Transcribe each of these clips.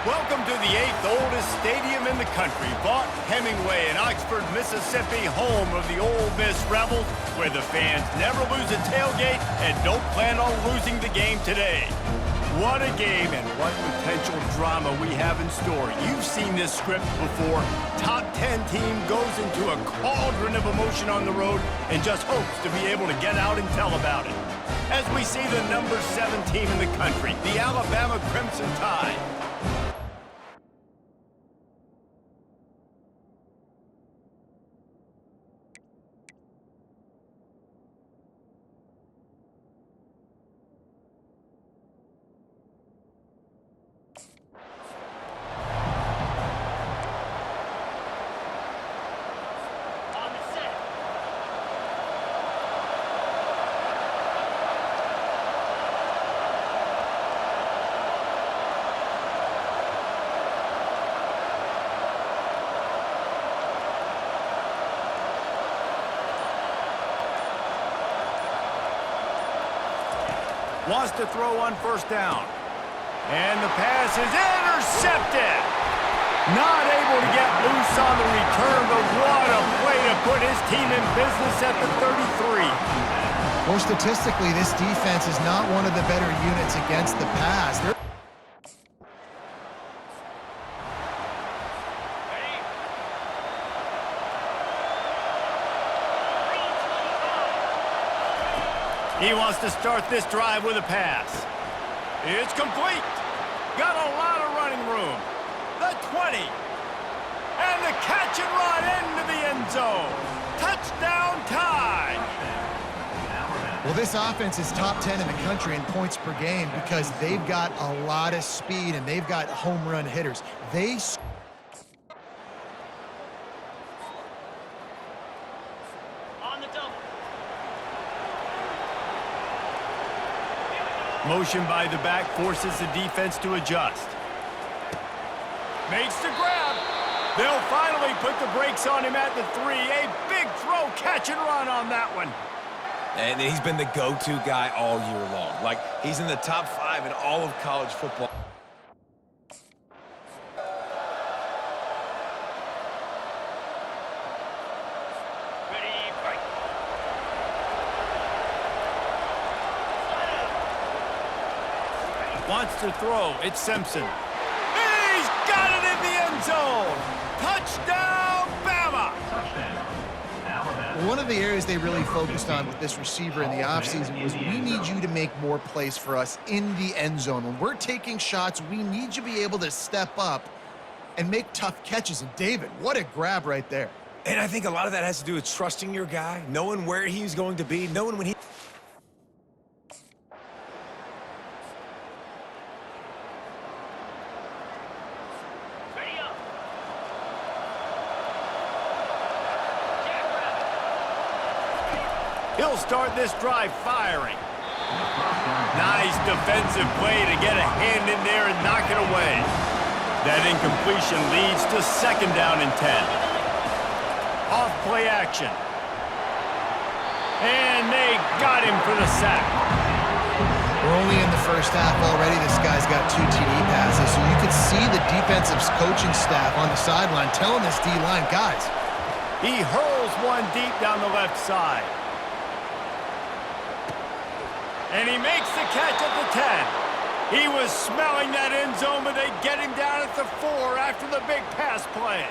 Welcome to the 8th oldest stadium in the country, Vaught Hemingway in Oxford, Mississippi, home of the Ole Miss Rebels, where the fans never lose a tailgate and don't plan on losing the game today. What a game and what potential drama we have in store. You've seen this script before. Top 10 team goes into a cauldron of emotion on the road and just hopes to be able to get out and tell about it. As we see the number 7 team in the country, the Alabama Crimson Tide. Wants to throw on first down. And the pass is intercepted. Not able to get loose on the return, but what a play to put his team in business at the 33. More statistically, this defense is not one of the better units against the pass. He wants to start this drive with a pass. It's complete. Got a lot of running room. The 20. And the catch and run into the end zone. Touchdown Tide. Well, this offense is top 10 in the country in points per game because they've got a lot of speed and they've got home run hitters. Motion by the back forces the defense to adjust. Makes the grab. They'll finally put the brakes on him at the 3. A big throw, catch and run on that one. And he's been the go-to guy all year long. Like, he's in the top 5 in all of college football. Wants to throw. It's Simpson. He's got it in the end zone. Touchdown, Bama. One of the areas they really focused on with this receiver in the offseason was we need you to make more plays for us in the end zone. When we're taking shots, we need you to be able to step up and make tough catches. And David, what a grab right there. And I think a lot of that has to do with trusting your guy, knowing where he's going to be, knowing when he... He'll start this drive firing. Nice defensive play to get a hand in there and knock it away. That incompletion leads to second down and 10. Off play action. And they got him for the sack. We're only in the first half already. This guy's got 2 TD passes, so you could see the defensive coaching staff on the sideline telling this D-line, guys. He hurls one deep down the left side. And he makes the catch at the 10. He was smelling that end zone, but they get him down at the 4 after the big pass play.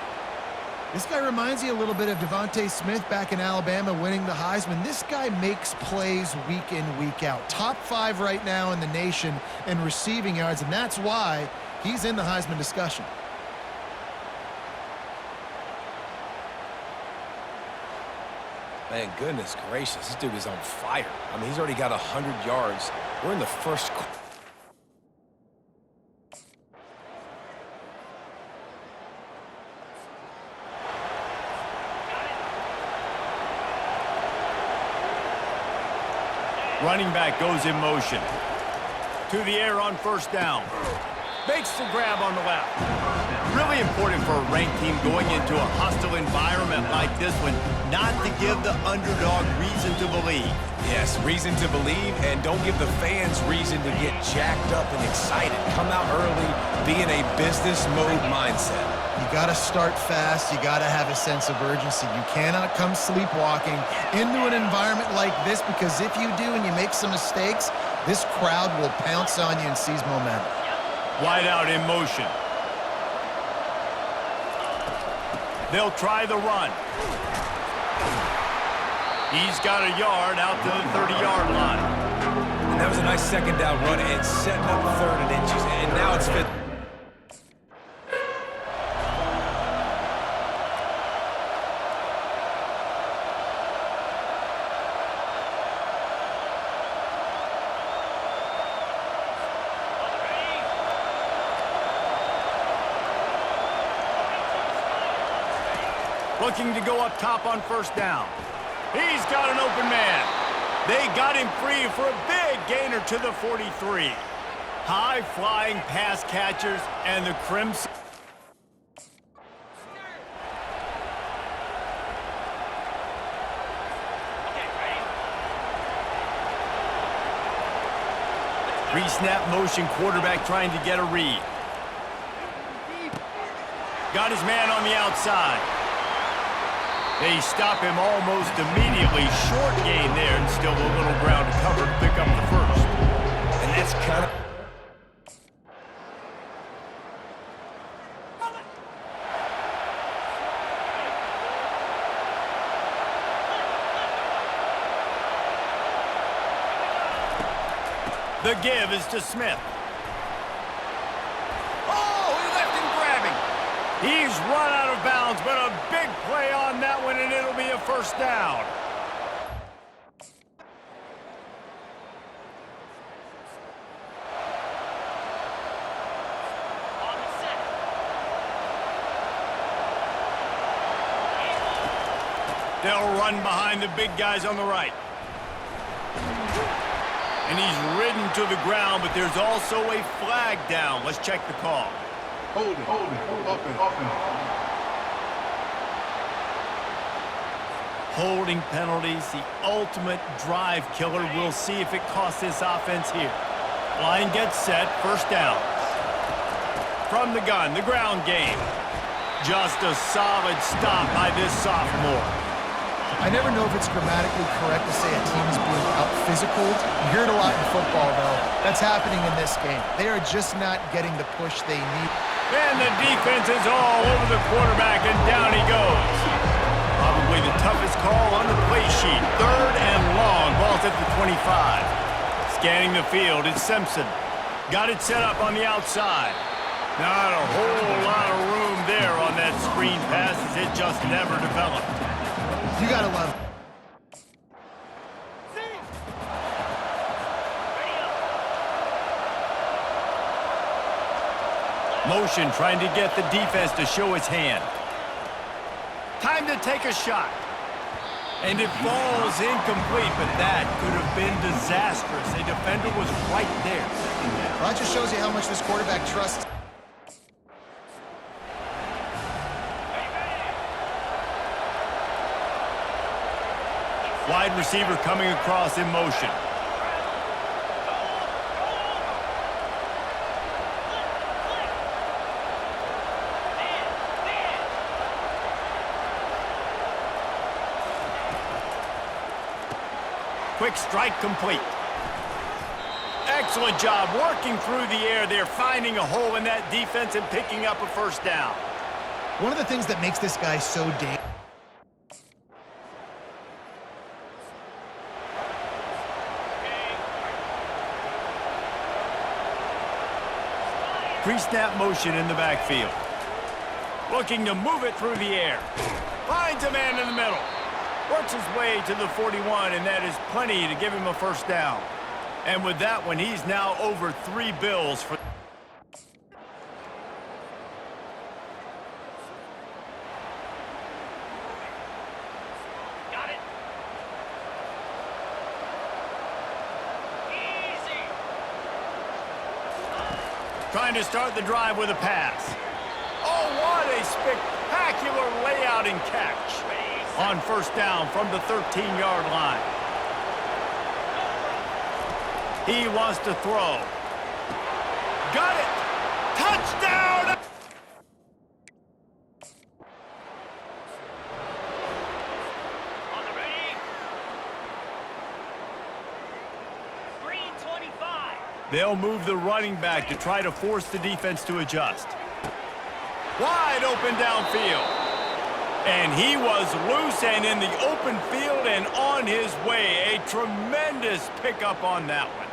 This guy reminds you a little bit of Devontae Smith back in Alabama winning the Heisman. This guy makes plays week in, week out. Top 5 right now in the nation in receiving yards, and that's why he's in the Heisman discussion. Man, goodness gracious, this dude is on fire. I mean, he's already got 100 yards. We're in the first quarter. Running back goes in motion. To the air on first down. Makes the grab on the left. Really important for a ranked team going into a hostile environment like this one. not to give the underdog reason to believe. Yes, reason to believe, and don't give the fans reason to get jacked up and excited. Come out early, be in a business mode mindset. You got to start fast. You got to have a sense of urgency. You cannot come sleepwalking into an environment like this, because if you do and you make some mistakes, this crowd will pounce on you and seize momentum. Wide out in motion. They'll try the run. He's got a yard out to the 30-yard line. And that was a nice second down run and setting up third and inches. And now it's fifth. Looking to go up top on first down. He's got an open man. They got him free for a big gainer to the 43. High-flying pass catchers and the Crimson. Pre-snap motion, quarterback trying to get a read. Got his man on the outside. They stop him almost immediately. Short gain there, and still a little ground to cover to pick up the first. And that's kind of... The give is to Smith. Oh, he left him grabbing. He's run out of bounds, but a big play on that one, and it'll be a first down. They'll run behind the big guys on the right. And he's ridden to the ground, but there's also a flag down. Let's check the call. Hold it, offense. Holding penalties, the ultimate drive killer. We'll see if it costs this offense here. Line gets set, first down. From the gun, the ground game. Just a solid stop by this sophomore. I never know if it's grammatically correct to say a team is being out-physicaled. You hear it a lot in football, though. That's happening in this game. They are just not getting the push they need. And the defense is all over the quarterback, and down he goes. Probably the toughest call on the play sheet. Third and long, ball's at the 25. Scanning the field, it's Simpson. Got it set up on the outside. Not a whole lot of room there on that screen pass, as it just never developed. You gotta love it. Motion, trying to get the defense to show his hand. Time to take a shot. And it falls incomplete, but that could have been disastrous. A defender was right there. Well, that just shows you how much this quarterback trusts. Wide receiver coming across in motion. Quick strike complete. Excellent job working through the air there, finding a hole in that defense and picking up a first down. One of the things that makes this guy so dangerous. Pre-snap motion in the backfield. Looking to move it through the air. Finds a man in the middle. Works his way to the 41, and that is plenty to give him a first down. And with that one, he's now over 3 bills for... Got it. Easy. Trying to start the drive with a pass. Oh, what a spectacular layout and catch. on first down from the 13-yard line. He wants to throw. Got it! Touchdown! On the ready. Green 25. They'll move the running back to try to force the defense to adjust. Wide open downfield. And he was loose and in the open field and on his way. A tremendous pickup on that one.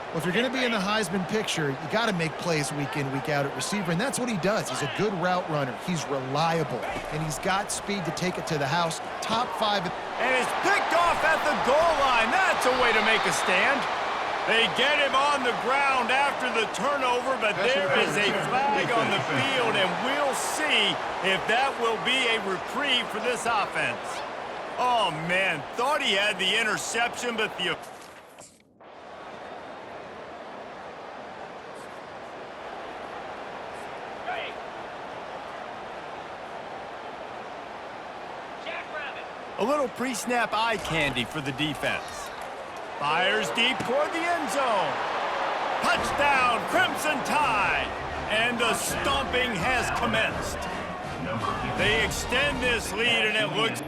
Well, if you're going to be in the Heisman picture, you got to make plays week in, week out at receiver, and that's what he does. He's a good route runner. He's reliable, and he's got speed to take it to the house. Top 5. And it's picked off at the goal line. That's a way to make a stand. They get him on the ground after the turnover, but there is a flag on the field, and we'll see if that will be a reprieve for this offense. Oh, man, thought he had the interception, but the... Ready. Jackrabbit. A little pre-snap eye candy for the defense. Fires deep toward the end zone. Touchdown, Crimson Tide. And the stomping has commenced. They extend this lead, and it looks...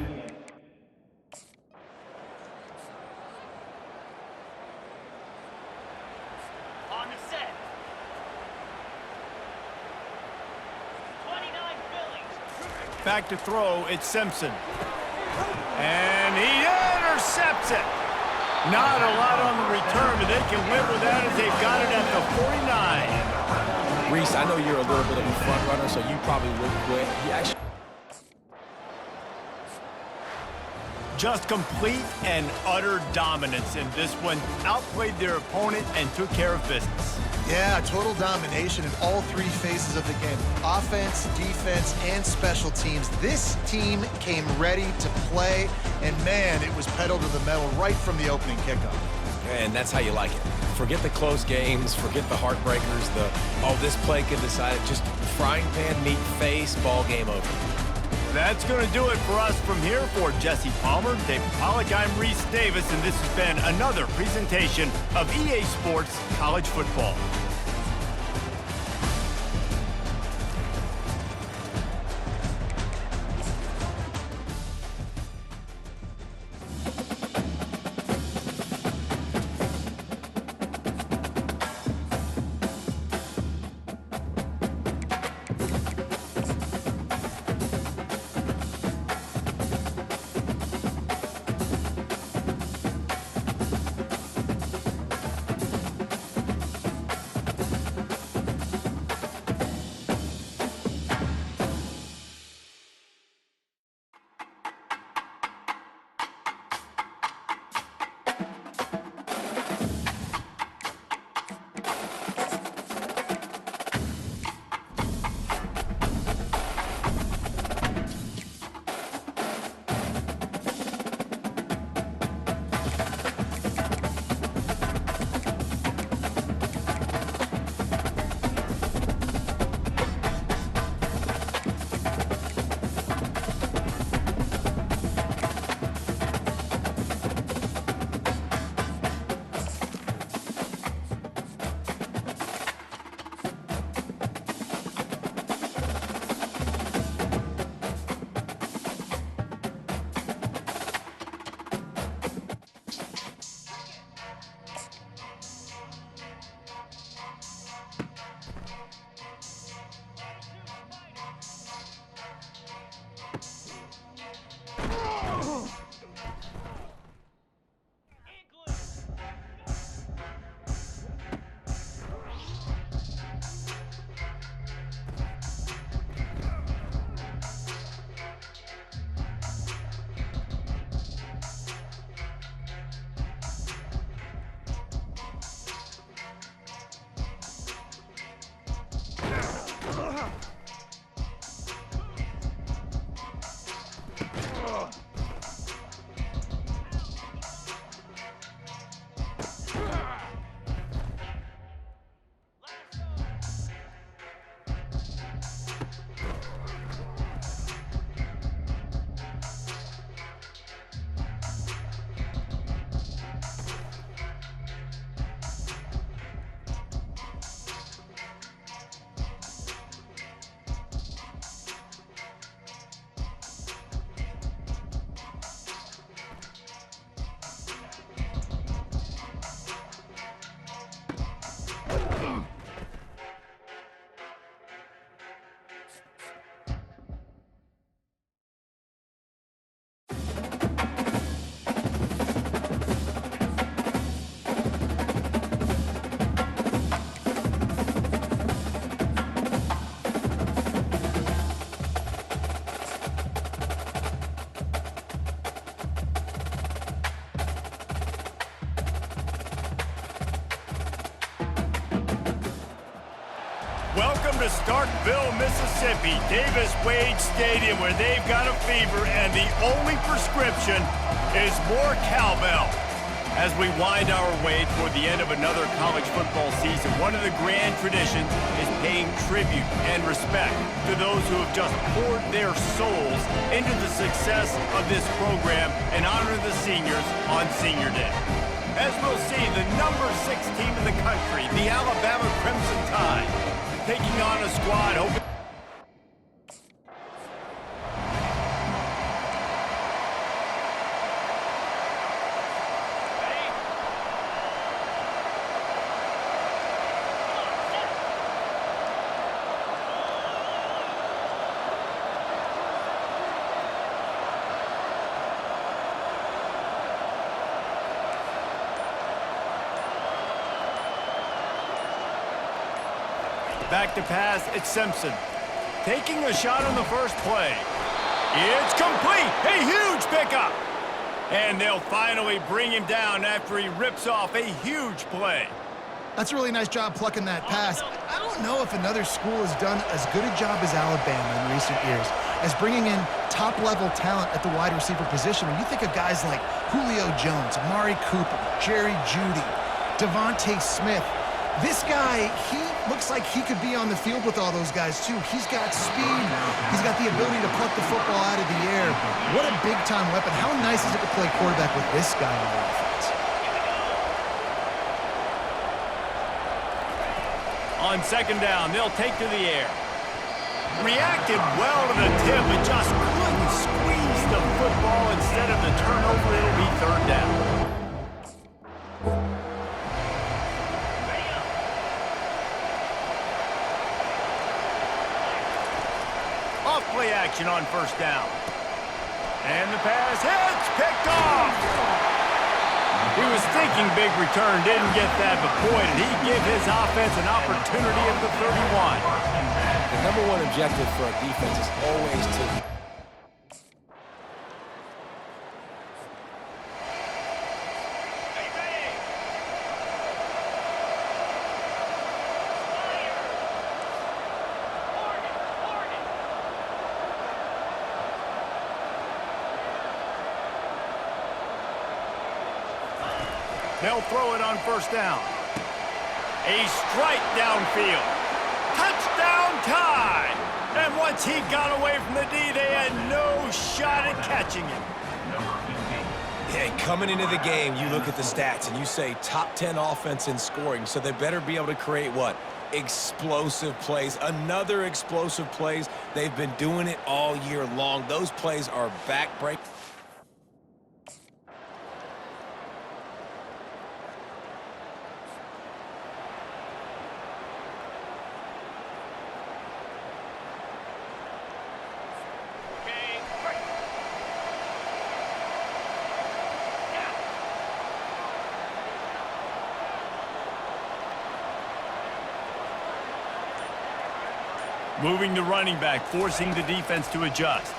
On the set. 29 Phillies. Back to throw, it's Simpson. And he intercepts it. Not a lot on the return, but they can live with that as they've got it at the 49. Reese, I know you're a little bit of a front runner, so you probably would quit. You actually... Just complete and utter dominance in this one. Outplayed their opponent and took care of business. Yeah, total domination in all 3 phases of the game. Offense, defense, and special teams. This team came ready to play, and man, it was pedal to the metal right from the opening kickoff. And that's how you like it. Forget the close games, forget the heartbreakers, this play could decide it. Just frying pan, meat face, ball game over. That's going to do it for us from here. For Jesse Palmer, David Pollack, I'm Reese Davis, and this has been another presentation of EA Sports College Football. Welcome to Starkville, Mississippi, Davis-Wade Stadium, where they've got a fever, and the only prescription is more cowbell. As we wind our way toward the end of another college football season, one of the grand traditions is paying tribute and respect to those who have just poured their souls into the success of this program and honor the seniors on Senior Day. As we'll see, the number 6 team in the country, the Alabama Crimson Tide, taking on a squad hoping... Back to pass, it's Simpson. Taking a shot on the first play. It's complete! A huge pickup! And they'll finally bring him down after he rips off a huge play. That's a really nice job plucking that pass. I don't know if another school has done as good a job as Alabama in recent years as bringing in top-level talent at the wide receiver position. When you think of guys like Julio Jones, Amari Cooper, Jerry Jeudy, Devontae Smith, this guy, he looks like he could be on the field with all those guys, too. He's got speed. He's got the ability to pluck the football out of the air. What a big-time weapon. How nice is it to play quarterback with this guy on the offense? On second down, they'll take to the air. Reacted well to the tip, but just couldn't squeeze the football. Instead of the turnover, it'll be third down. Play action on first down. And the pass hits, picked off. He was thinking big return, didn't get that, but boy, did he give his offense an opportunity at the 31. The number one objective for a defense is always to... They'll throw it on first down. A strike downfield. Touchdown Tide! And once he got away from the D, they had no shot at catching him. Yeah, coming into the game, you look at the stats and you say top 10 offense in scoring, so they better be able to create what? Explosive plays. Another explosive plays. They've been doing it all year long. Those plays are backbreaking. Moving the running back, forcing the defense to adjust.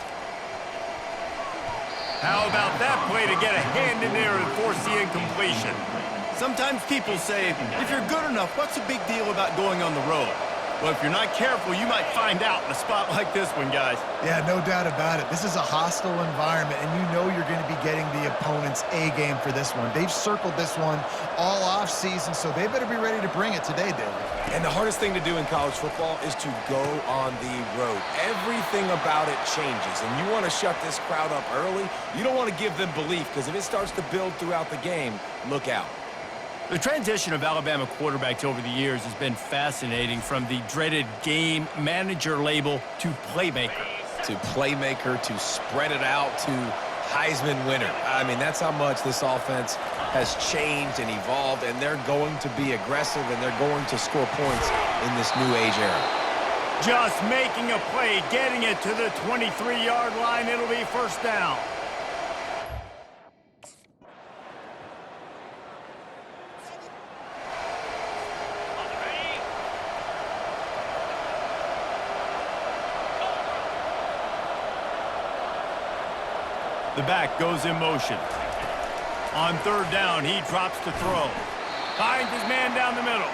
How about that play to get a hand in there and force the incompletion? Sometimes people say, if you're good enough, what's the big deal about going on the road? Well, if you're not careful, you might find out in a spot like this one, guys. Yeah, no doubt about it. This is a hostile environment, and you know you're going to be getting the opponent's A-game for this one. They've circled this one all off-season, so they better be ready to bring it today, David. And the hardest thing to do in college football is to go on the road. Everything about it changes, and you want to shut this crowd up early. You don't want to give them belief, because if it starts to build throughout the game, look out. The transition of Alabama quarterbacks over the years has been fascinating, from the dreaded game manager label to playmaker. To playmaker, to spread it out, to Heisman winner. I mean, that's how much this offense has changed and evolved, and they're going to be aggressive, and they're going to score points in this new age era. Just making a play, getting it to the 23-yard line. It'll be first down. The back goes in motion. On third down, he drops to throw. Finds his man down the middle.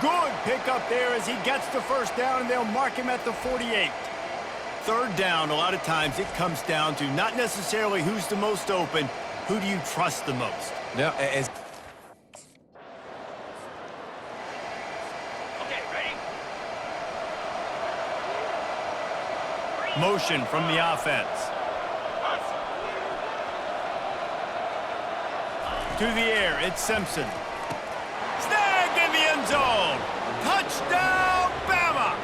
Good pickup there as he gets the first down, and they'll mark him at the 48. Third down, a lot of times it comes down to not necessarily who's the most open, who do you trust the most? Now, as Okay, ready? Motion from the offense. To the air, it's Simpson. Snagged in the end zone. Touchdown, Bama!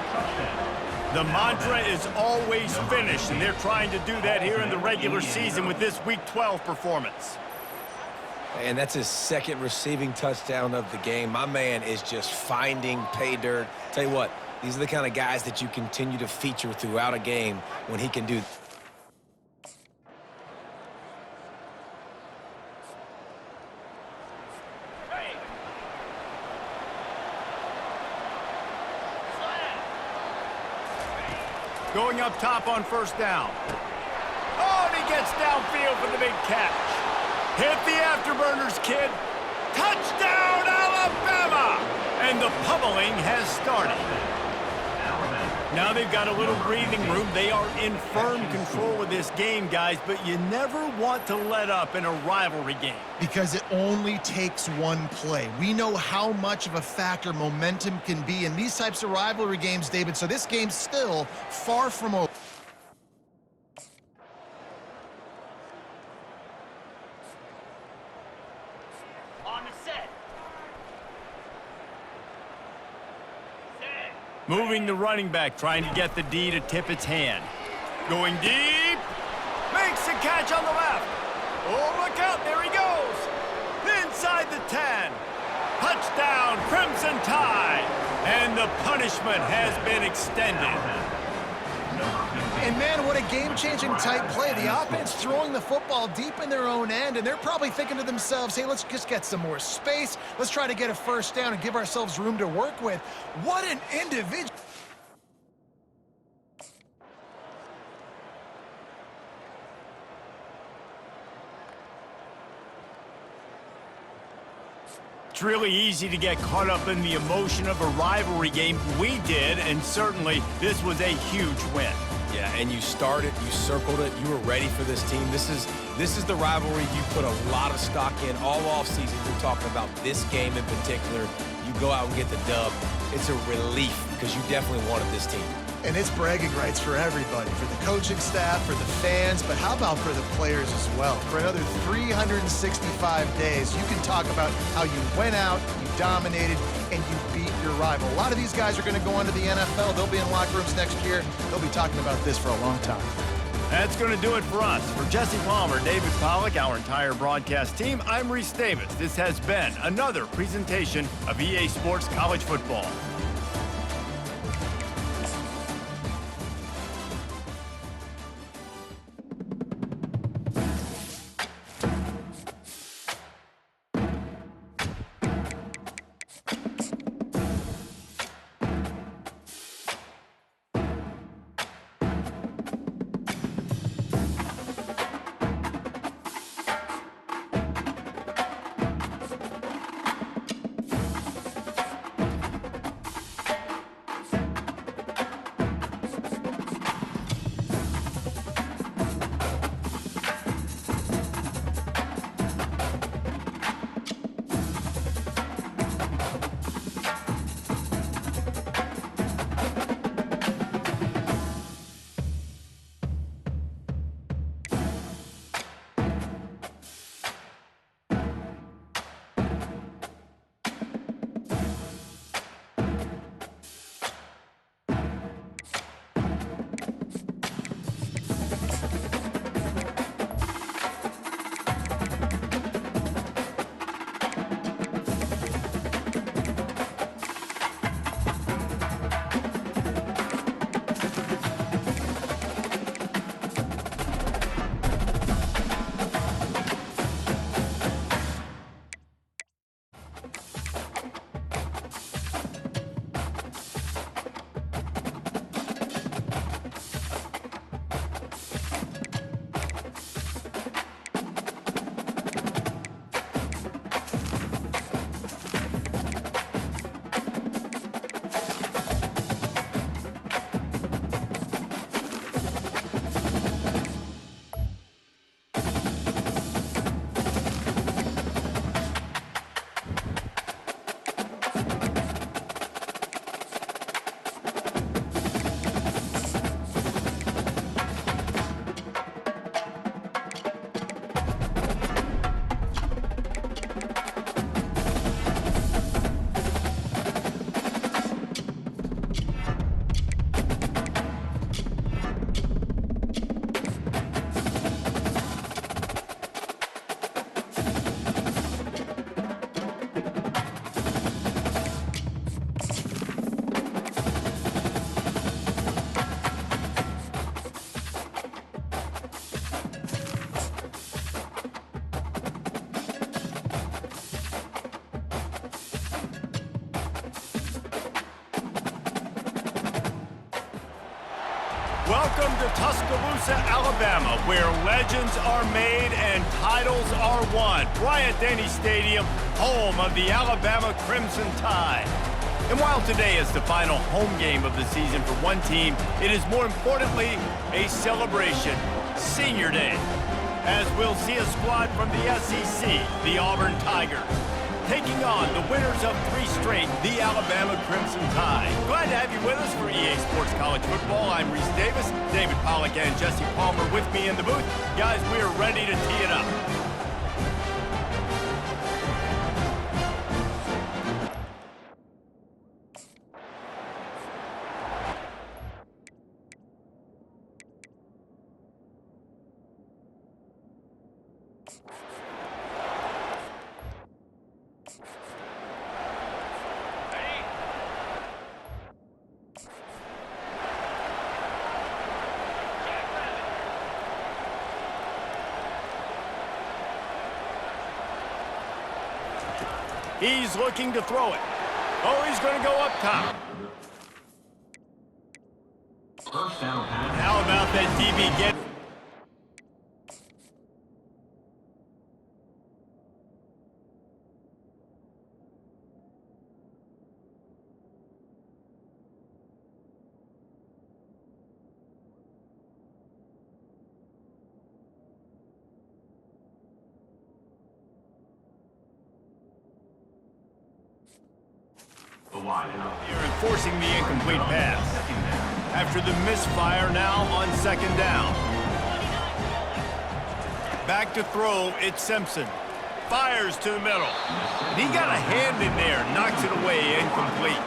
The mantra is always finish, and they're trying to do that here in the regular season with this Week 12 performance. And that's his second receiving touchdown of the game. My man is just finding pay dirt. Tell you what, these are the kind of guys that you continue to feature throughout a game when he can do. Ready? Slam. Going up top on first down. Oh, and he gets downfield for the big catch. Hit the afterburners, kid. Touchdown, Alabama! And the pummeling has started. Now they've got a little breathing room. They are in firm control of this game, guys, but you never want to let up in a rivalry game. Because it only takes one play. We know how much of a factor momentum can be in these types of rivalry games, David, so this game's still far from over. On the set. Set. Moving the running back, trying to get the D to tip its hand. Going deep. Makes the catch on the left. Oh, look out. There he goes. Inside the 10. Touchdown, Crimson Tide. And the punishment has been extended. And man, what a game-changing type play. The offense throwing the football deep in their own end, and they're probably thinking to themselves, hey, let's just get some more space. Let's try to get a first down and give ourselves room to work with. What an individual. It's really easy to get caught up in the emotion of a rivalry game. We did, and certainly this was a huge win. Yeah, and you started, you circled it, you were ready for this team. This is the rivalry you put a lot of stock in all offseason. You're talking about this game in particular. You go out and get the dub. It's a relief because you definitely wanted this team. And it's bragging rights for everybody, for the coaching staff, for the fans, but how about for the players as well? For another 365 days, you can talk about how you went out, you dominated, and you beat your rival. A lot of these guys are going to go on to the NFL. They'll be in locker rooms next year. They'll be talking about this for a long time. That's going to do it for us. For Jesse Palmer, David Pollack, our entire broadcast team, I'm Reese Davis. This has been another presentation of EA Sports College Football. Welcome to Tuscaloosa, Alabama, where legends are made and titles are won. Bryant-Denny Stadium, home of the Alabama Crimson Tide. And while today is the final home game of the season for one team, it is more importantly a celebration, Senior Day, as we'll see a squad from the SEC, the Auburn Tigers, taking on the winners of 3 straight, the Alabama Crimson Tide. Glad to have you with us for EA Sports College Football. I'm Reese Davis, David Pollack and Jesse Palmer with me in the booth. Guys, we are ready to tee it up. He's looking to throw it. Oh, he's going to go up top. How about that DB get? You're enforcing the incomplete pass. After the misfire, now on 2nd down. Back to throw, it's Simpson. Fires to the middle. He got a hand in there, knocks it away, incomplete.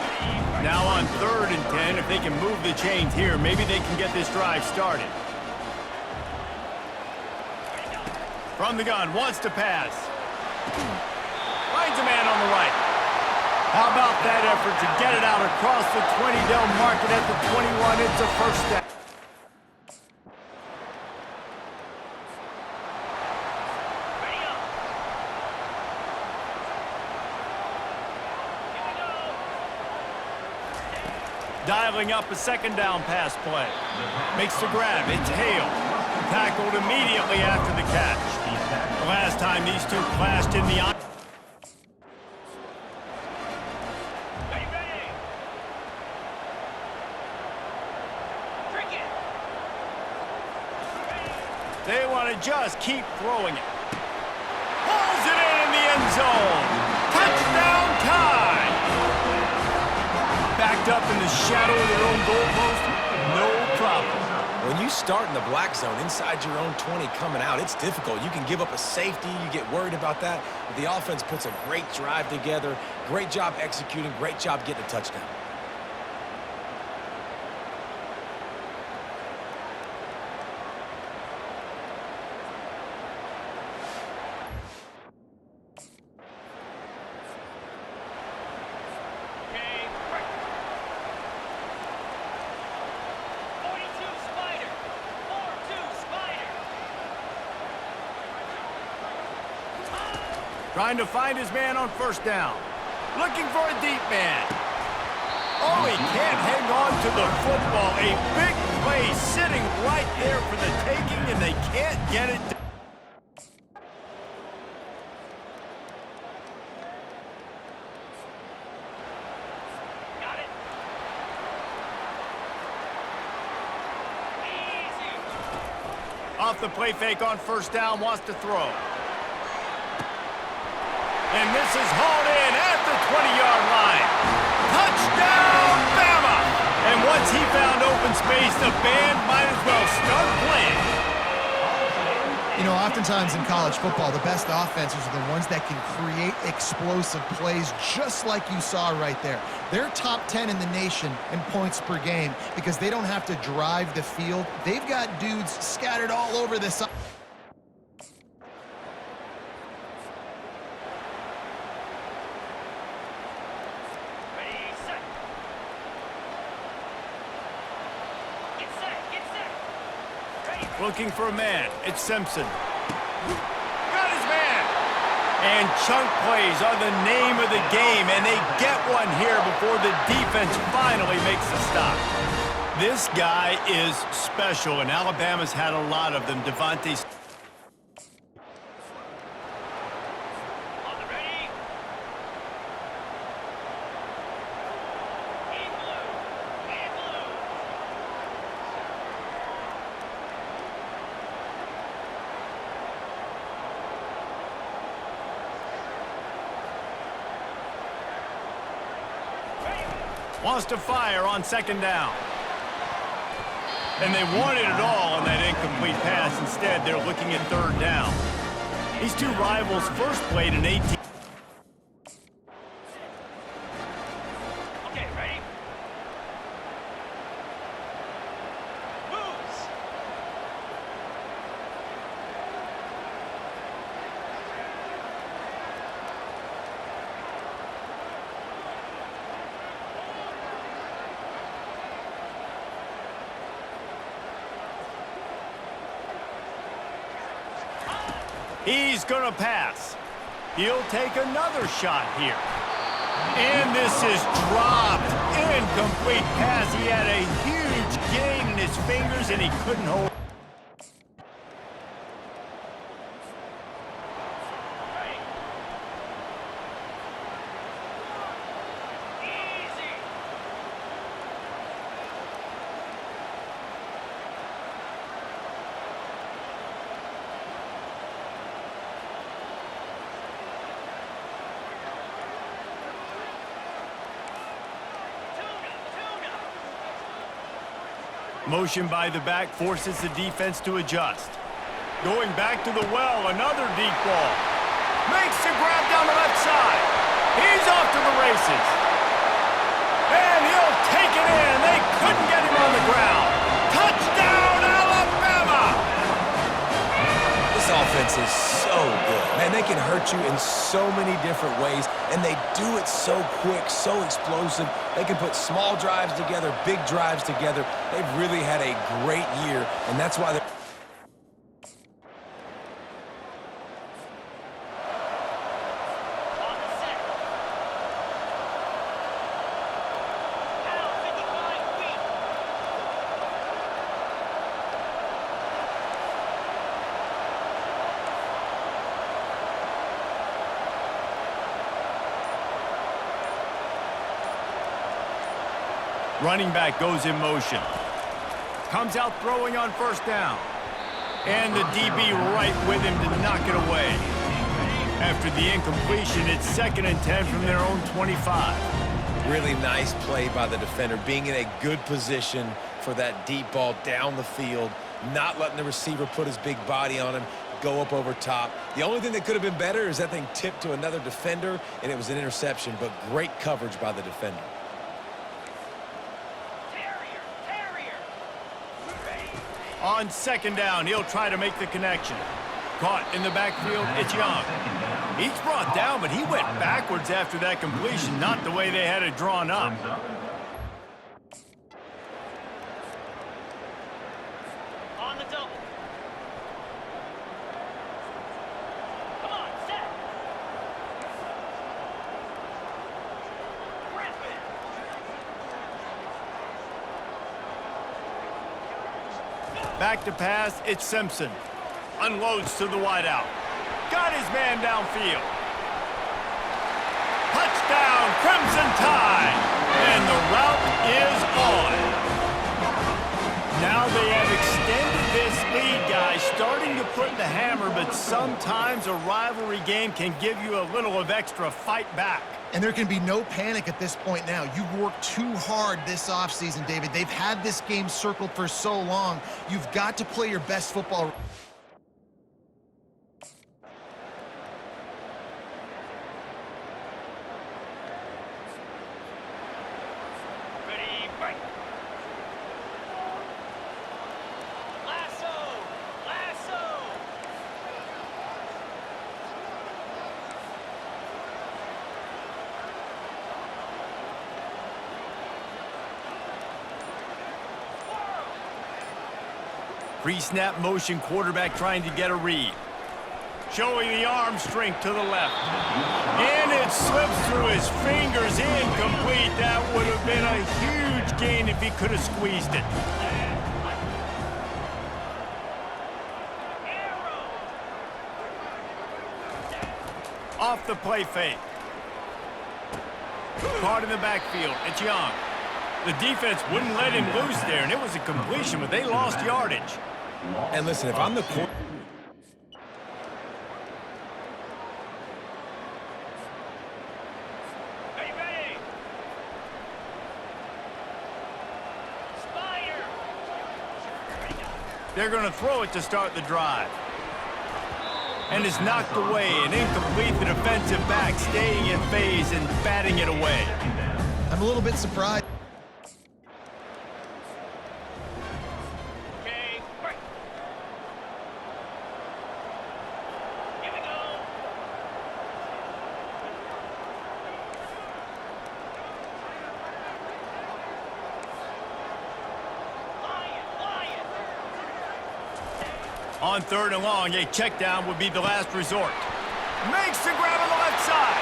Now on 3rd and 10, if they can move the chains here, maybe they can get this drive started. From the gun, wants to pass. Finds a man on the right. How about that effort to get it out across the 20? They'll mark it at the 21. It's a first down. Dialing up a 2nd down pass play. Makes the grab. It's Hale. Tackled immediately after the catch. The last time these two clashed in the... They want to just keep throwing it. Pulls it in the end zone. Touchdown Tide! Backed up in the shadow of their own goalpost, no problem. When you start in the black zone inside your own 20 coming out, it's difficult. You can give up a safety. You get worried about that. But the offense puts a great drive together. Great job executing. Great job getting a touchdown. Trying to find his man on 1st down. Looking for a deep man. Oh, he can't hang on to the football. A big play sitting right there for the taking, and they can't get it done. Got it. Easy. Off the play fake on 1st down, wants to throw. And this is hauled in at the 20-yard line. Touchdown, Bama! And once he found open space, the band might as well start playing. You know, oftentimes in college football, the best offenses are the ones that can create explosive plays just like you saw right there. They're top 10 in the nation in points per game because they don't have to drive the field. They've got dudes scattered all over this. Looking for a man. It's Simpson. Got his man. And chunk plays are the name of the game, and they get one here before the defense finally makes a stop. This guy is special, and Alabama's had a lot of them. Devontae. On the ready. In blue. In blue. Wants to fire on second down. And they wanted it all on that incomplete pass. Instead, they're looking at third down. These two rivals first played in 18. Okay, ready? Moves. He's going to pass. He'll take another shot here. And this is dropped. Incomplete pass. He had a huge gain in his fingers, and he couldn't hold. Ready. Easy. Tuna. Motion by the back forces the defense to adjust. Going back to the well, another deep ball. Makes the grab down the left side. He's off to the races. And he'll take it in. They couldn't get him on the ground. Touchdown, Alabama! This offense is so good. Man, they can hurt you in so many different ways, and they do it so quick, so explosive. They can put small drives together, big drives together. They've really had a great year, and that's why they're... On the set. Now 55 feet. Running back goes in motion. Comes out throwing on first down. And the DB right with him to knock it away. After the incompletion, it's 2nd and 10 from their own 25. Really nice play by the defender, being in a good position for that deep ball down the field, not letting the receiver put his big body on him, go up over top. The only thing that could have been better is that thing tipped to another defender, and it was an interception, but great coverage by the defender. Terrier. Ready. On second down, he'll try to make the connection. Caught in the backfield, it's Young. He's brought down, but he went backwards after that completion, not the way they had it drawn up. On the double. Come on, set. Griffin. Back to pass, it's Simpson. Unloads to the wideout. Got his man downfield. Touchdown, Crimson Tide! And the route is on. Now they have extended this lead, guys, starting to put the hammer, but sometimes a rivalry game can give you a little of extra fight back. And there can be no panic at this point now. You've worked too hard this offseason, David. They've had this game circled for so long. You've got to play your best football. Ready, break. Lasso. Pre-snap motion, quarterback trying to get a read. Showing the arm strength to the left. And it slips through his fingers, incomplete. That would have been a huge gain if he could have squeezed it. Off the play fake. Caught in the backfield. It's Young. The defense wouldn't let him loose there, and it was a completion, but they lost yardage. And listen, if I'm the Ready, ready. Spider. They're going to throw it to start the drive. And it's knocked away and incomplete. The defensive back staying in phase and batting it away. I'm a little bit surprised. Okay, break. Here we go. Lion. On 3rd and long, a check down would be the last resort. Makes the grab on the left side.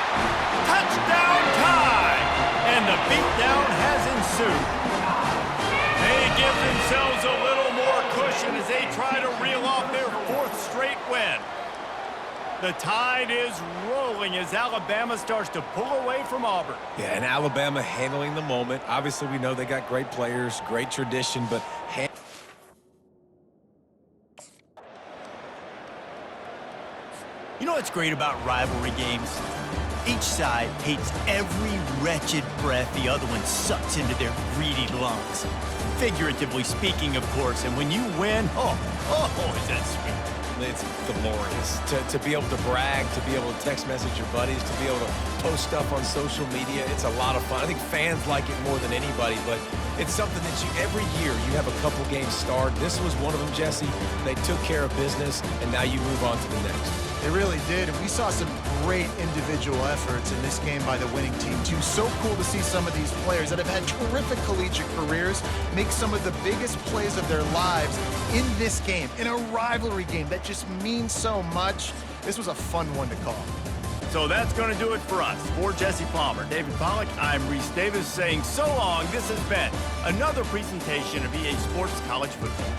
Touchdown time! And the beatdown has ensued. They give themselves a little more cushion as they try to reel off their 4th straight win. The tide is rolling as Alabama starts to pull away from Auburn. Yeah, and Alabama handling the moment. Obviously, we know they got great players, great tradition, but You know what's great about rivalry games? Each side hates every wretched breath the other one sucks into their greedy lungs. Figuratively speaking, of course, and when you win, is that sweet. it's glorious. To be able to brag, to be able to text message your buddies, to be able to post stuff on social media, it's a lot of fun. I think fans like it more than anybody, but it's something that every year you have a couple games starred. This was one of them, Jesse. They took care of business, and now you move on to the next. They really did, and we saw some great individual efforts in this game by the winning team, too. So cool to see some of these players that have had terrific collegiate careers make some of the biggest plays of their lives in this game, in a rivalry game that just means so much. This was a fun one to call. So that's going to do it for us. For Jesse Palmer, David Pollack, I'm Reese Davis saying so long. This has been another presentation of EA Sports College Football.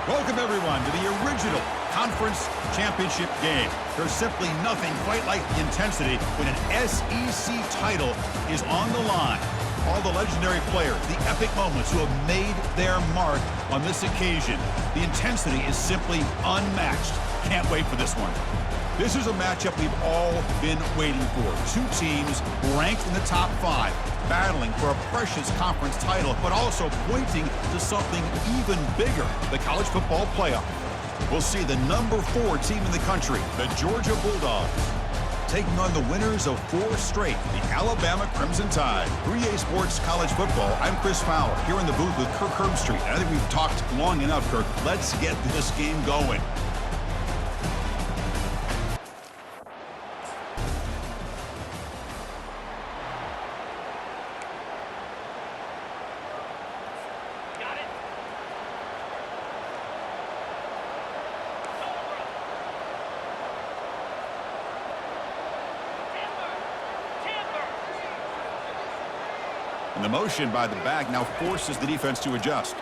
Welcome, everyone, to the original conference championship game. There's simply nothing quite like the intensity when an SEC title is on the line. All the legendary players, the epic moments who have made their mark on this occasion. The intensity is simply unmatched. Can't wait for this one. This is a matchup we've all been waiting for. Two teams ranked in the top 5, battling for a precious conference title, but also pointing to something even bigger, the college football playoff. We'll see the number 4 team in the country, the Georgia Bulldogs, taking on the winners of 4 straight, the Alabama Crimson Tide. 3A Sports College Football, I'm Chris Fowler, here in the booth with Kirk Herbstreit. I think we've talked long enough, Kirk. Let's get this game going. And the motion by the back now forces the defense to adjust.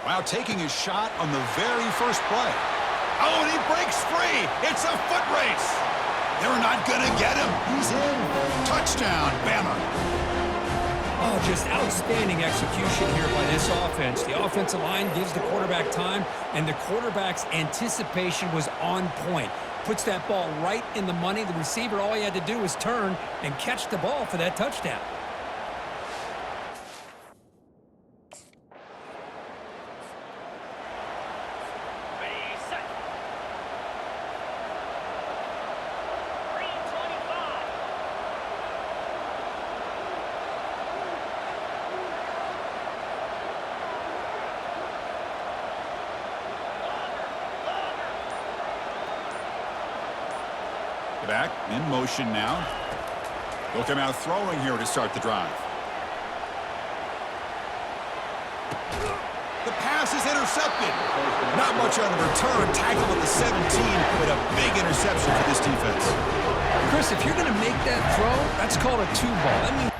While taking his shot on the very first play. Oh, and he breaks free. It's a foot race. They're not going to get him. He's in. Touchdown, Bama. Oh, just outstanding execution here by this offense. The offensive line gives the quarterback time, and the quarterback's anticipation was on point. Puts that ball right in the money. The receiver, all he had to do was turn and catch the ball for that touchdown. Back in motion now. They'll come out throwing here to start the drive. The pass is intercepted. Not much on the return. Tackle at the 17, but a big interception for this defense. Chris, if you're going to make that throw, that's called a 2-ball. That means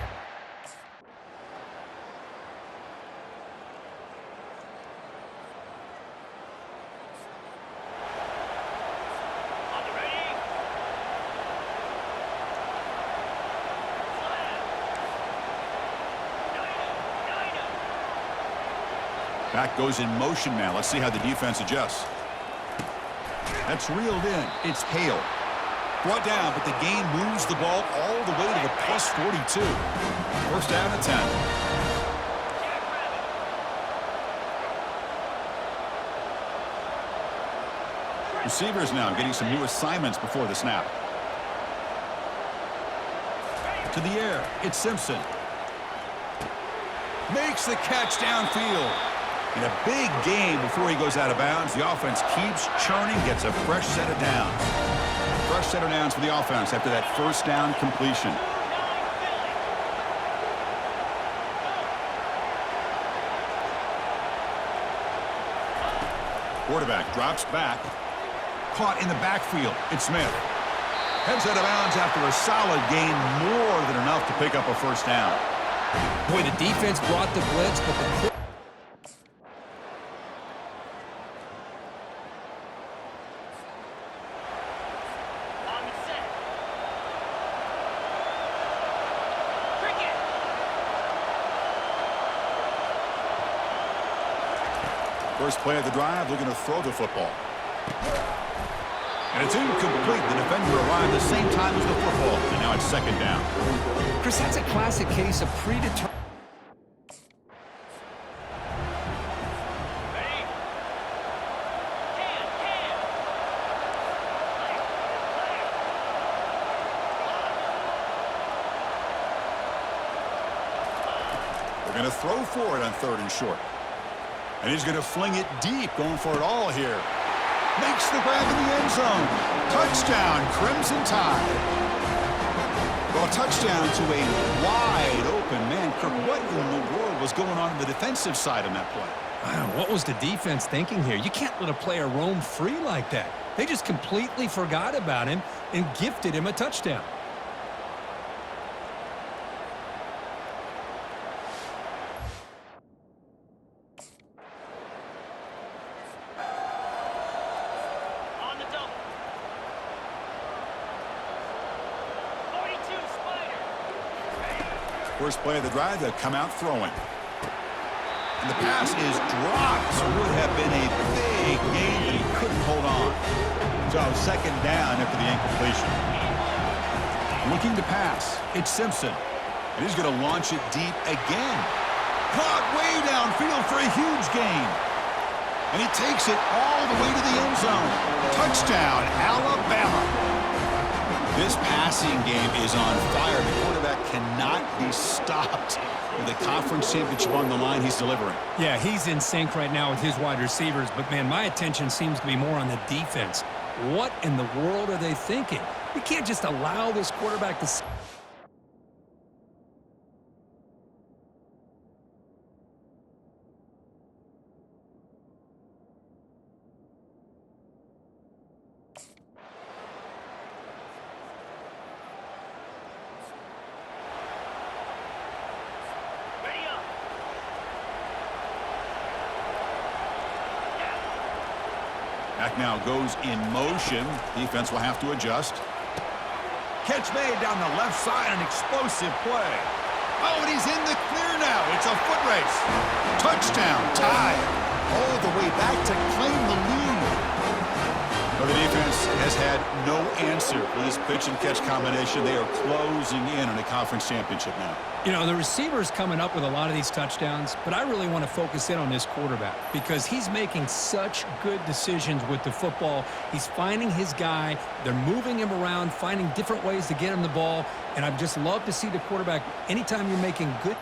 Back goes in motion now. Let's see how the defense adjusts. That's reeled in. It's Hale. Brought down, but the gain moves the ball all the way to the plus 42. First down and 10. Receivers now getting some new assignments before the snap. To the air. It's Simpson. Makes the catch downfield. In a big game before he goes out of bounds, the offense keeps churning, gets a fresh set of downs. Fresh set of downs for the offense after that first down completion. Quarterback drops back. Caught in the backfield. It's Smith. Heads out of bounds after a solid gain, more than enough to pick up a first down. boy, the defense brought the blitz, but the First play of the drive, looking to throw the football. And it's incomplete. The defender arrived the same time as the football, and now it's second down. Chris, that's a classic case of predetermined. They're going to throw for it on third and short. And he's going to fling it deep, going for it all here. Makes the grab in the end zone. Touchdown, Crimson Tide. Well, touchdown to a wide open man. Kirk, what in the world was going on the defensive side on that play? Wow, what was the defense thinking here? You can't let a player roam free like that. They just completely forgot about him and gifted him a touchdown. First play of the drive, they'll come out throwing. And the pass is dropped. So it would have been a big gain, but he couldn't hold on. So second down after the incompletion. Looking to pass. It's Simpson. And he's going to launch it deep again. Caught way downfield for a huge gain. And he takes it all the way to the end zone. Touchdown, Alabama. This passing game is on fire. The quarterback cannot be stopped. With a conference championship on the line, he's delivering. Yeah, he's in sync right now with his wide receivers, but, man, my attention seems to be more on the defense. What in the world are they thinking? You can't just allow this quarterback to... Ready up. Back now goes in motion. Defense will have to adjust. Catch made down the left side, an explosive play. Oh, and he's in the clear now. It's a foot race. Touchdown, tie. All the way back to claim the lead. Well, the defense has had no answer for this pitch and catch combination. They are closing in on a conference championship now. You know, the receiver's coming up with a lot of these touchdowns, but I really want to focus in on this quarterback because he's making such good decisions with the football. He's finding his guy. They're moving him around, finding different ways to get him the ball, and I'd just love to see the quarterback anytime you're making good...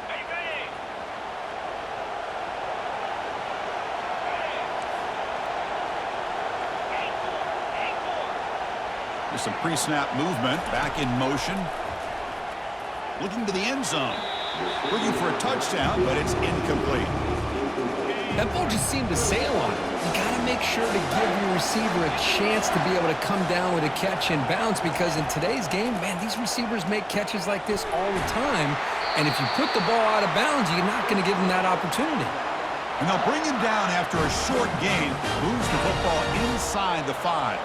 Are you ready? There's some pre-snap movement. Back in motion. Looking to the end zone. Looking for a touchdown, but it's incomplete. That ball just seemed to sail on it. You got to make sure to give your receiver a chance to be able to come down with a catch and bounce because in today's game, man, these receivers make catches like this all the time. And if you put the ball out of bounds, you're not going to give them that opportunity. And they'll bring him down after a short gain. Moves the football inside the 5.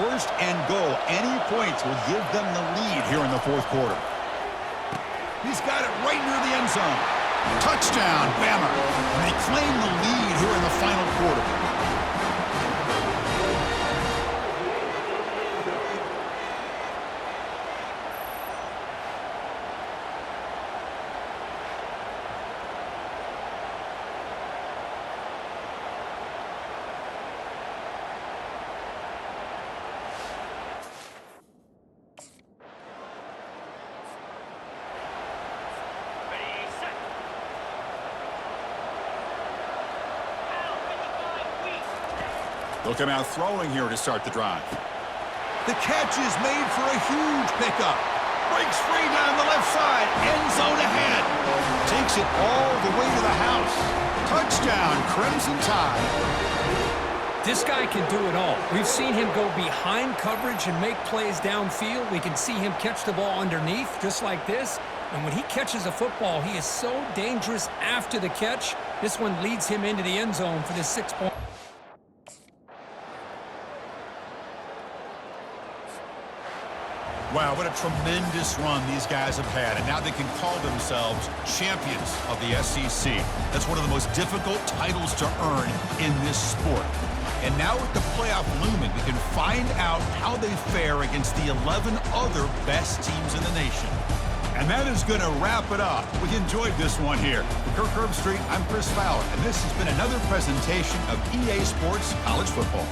First and goal. Any points will give them the lead here in the fourth quarter. He's got it right near the end zone. Touchdown, Bama. And they claim the lead here in the final quarter. Ready, set. Now, 55 weeks. They'll come out throwing here to start the drive. The catch is made for a huge pickup. Breaks free down the left side. End zone ahead. Takes it all the way to the house. Touchdown, Crimson Tide. This guy can do it all. We've seen him go behind coverage and make plays downfield. We can see him catch the ball underneath, just like this. And when he catches a football, he is so dangerous after the catch. This one leads him into the end zone for this 6-point. Wow, what a tremendous run these guys have had, and now they can call themselves champions of the SEC. That's one of the most difficult titles to earn in this sport. And now with the playoff looming, we can find out how they fare against the 11 other best teams in the nation. And that is going to wrap it up. We enjoyed this one here. For Kirk Herbstreit, I'm Chris Fowler, and this has been another presentation of EA Sports College Football.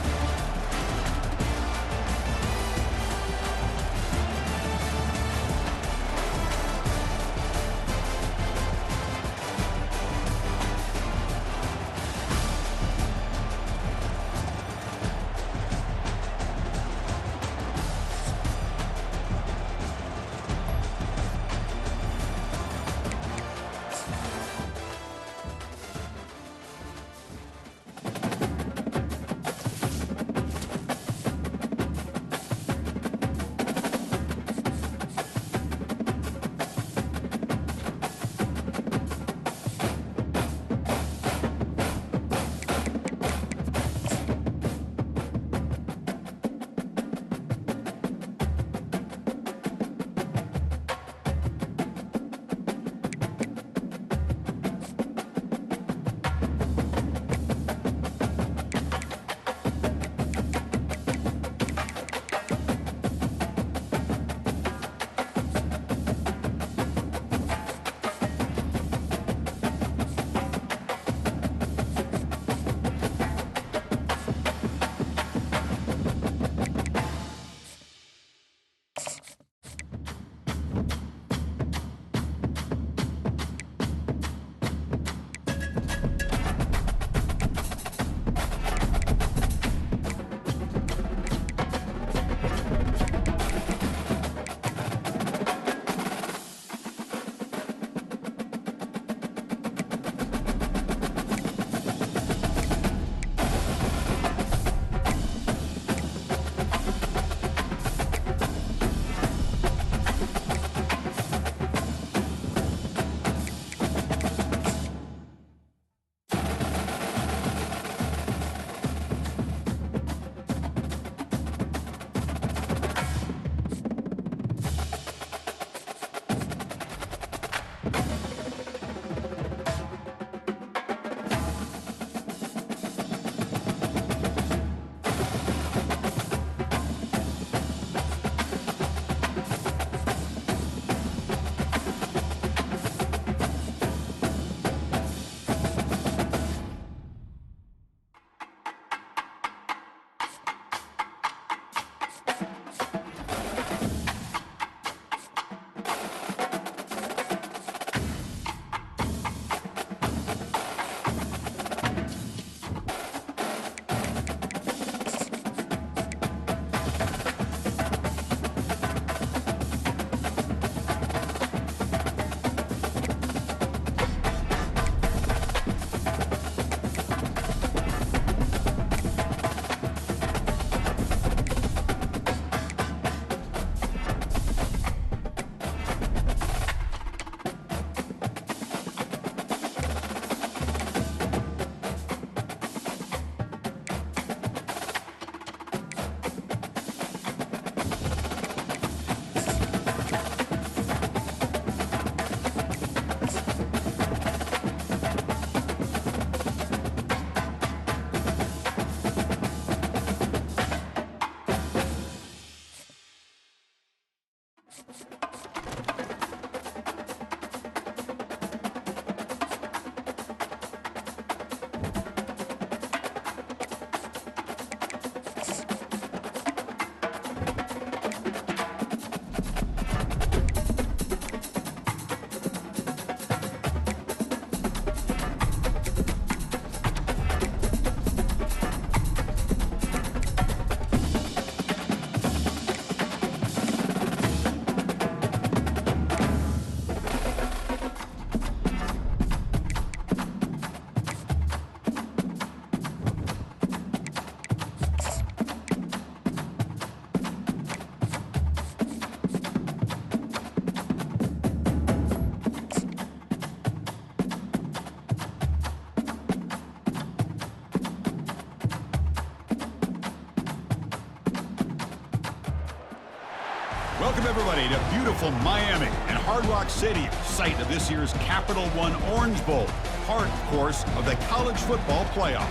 Welcome, everybody, to beautiful Miami and Hard Rock Stadium, site of this year's Capital One Orange Bowl, part, of course, of the college football playoff.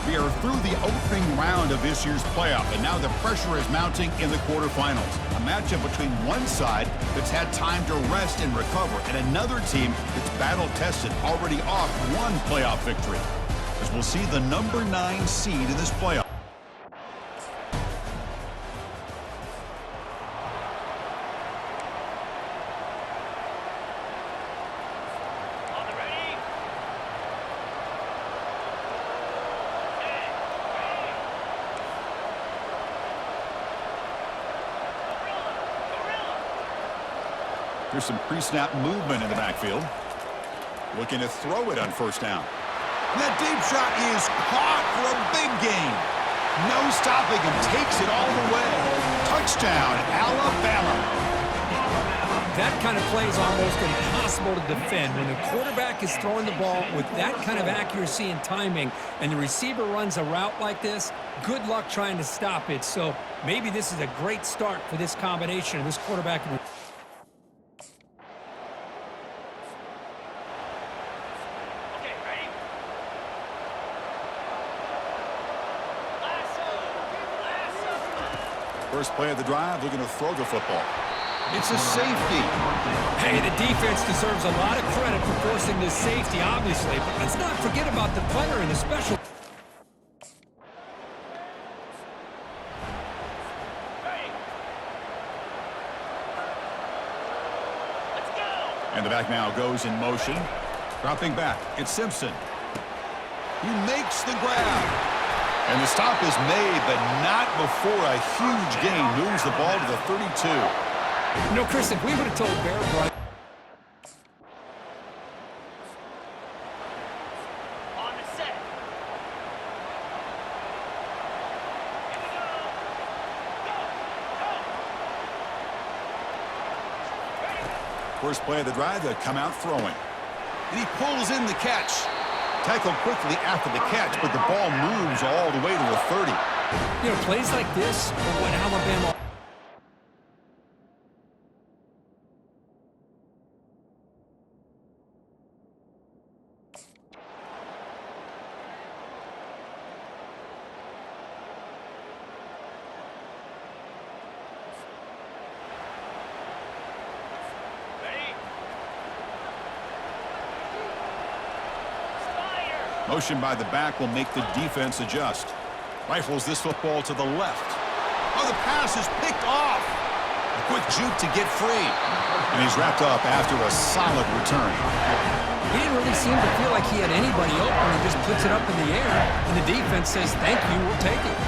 We are through the opening round of this year's playoff, and now the pressure is mounting in the quarterfinals. A matchup between one side that's had time to rest and recover, and another team that's battle-tested, already off one playoff victory. As we'll see the number 9 seed in this playoff. On the ready. There's some pre-snap movement in the backfield. Looking to throw it on first down. That deep shot is caught for a big gain. No stopping him. Takes it all the way. Touchdown, Alabama. That kind of play is almost impossible to defend. When the quarterback is throwing the ball with that kind of accuracy and timing, and the receiver runs a route like this, good luck trying to stop it. So maybe this is a great start for this combination of this quarterback. Okay, ready? Lasso. First play of the drive, looking to throw the football. It's a safety. Hey, the defense deserves a lot of credit for forcing this safety, obviously. But let's not forget about the punter and the special. Ready. Let's go. And the back now goes in motion. Dropping back, it's Simpson. He makes the grab. And the stop is made, but not before a huge gain moves the ball to the 32. You know, Chris, if we would have told Bear Bryant. On the set. Here we go. Go. Ready. First play of the drive, they come out throwing. And he pulls in the catch. Tackled quickly after the catch, but the ball moves all the way to the 30. You know, plays like this are what Alabama. Ready. Spire. Motion by the back will make the defense adjust. Rifles this football to the left. Oh, the pass is picked off. A quick juke to get free. And he's wrapped up after a solid return. He didn't really seem to feel like he had anybody open. He just puts it up in the air, and the defense says, thank you, we'll take it.